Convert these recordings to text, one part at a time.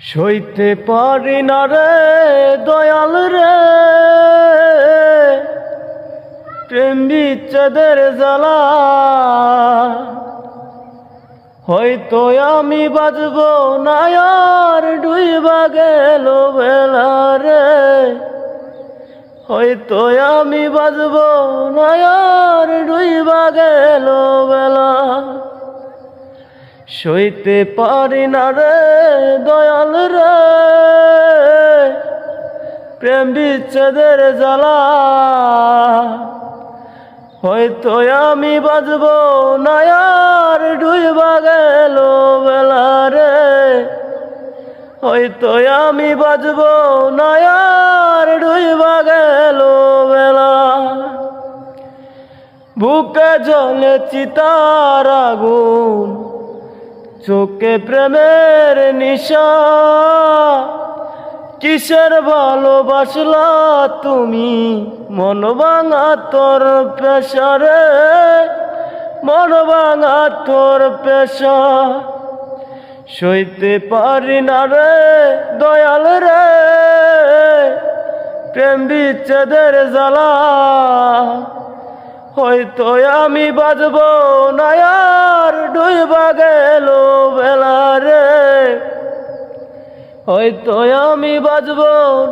সইতে পারি না রে দয়াল রে প্রেম বিচ্ছেদের জ্বালা। হয়তো আমি বাজব না আর ডুইবা গেল বেলা রে। হয়তো আমি বাজব না আর ডুইবা গেল বেলা। সইতে পারি না রে দয়াল রে প্রেম বিচ্ছেদের জ্বালা। হয়তো আমি বাজব না আর ডুইবা গেল বেলা রে। হয়তো আমি বাজব না আর ডুইবা গেল বেলা। বুকে জ্বলে চিতার আগুন, চোখে প্রেমের নিশা। কিসের ভালোবাসলা তুমি মন ভাঙা তোর পেশা রে। মন ভাঙা তোর পেশা। সইতে পারি না রে দয়াল রে প্রেম বিচ্ছেদের জ্বালা। হয়তো আমি বাজব না আর ডুইবা গেল বেলা রে। হয়তো আমি বাজব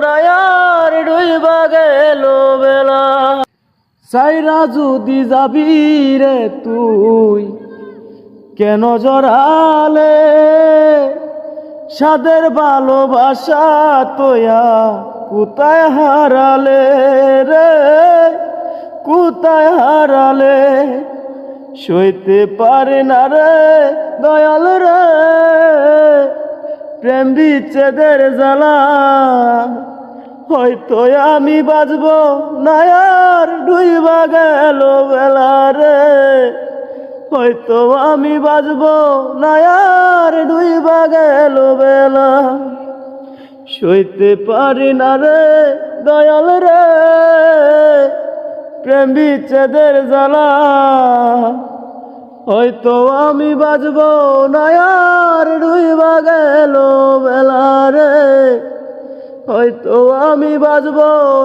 না আর ডুইবা গেল বেলা। সাইরা যদি যাবি রে তুই কেন জড়ালে সাদের ভালোবাসা তোয়া কোথায় হারালে রে। কোথায় হারালে। সইতে পারে না রে দয়াল রে প্রেম বিচ্ছেদের জ্বালা। হয়তো আমি বাজব না আর ডুইবা গেল বেলা রে। হয়তো আমি বাজব না আর ডুইবা গেল বেলা। সইতে পারি না রে দয়াল রে প্রেম বিচ্ছেদের জ্বালা। হয়তো আমি বাজব না আর ডুইবা গেল বেলা রে। হয়তো আমি বাজব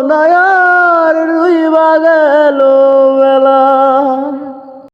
না আর ডুইবা গেল বেলা।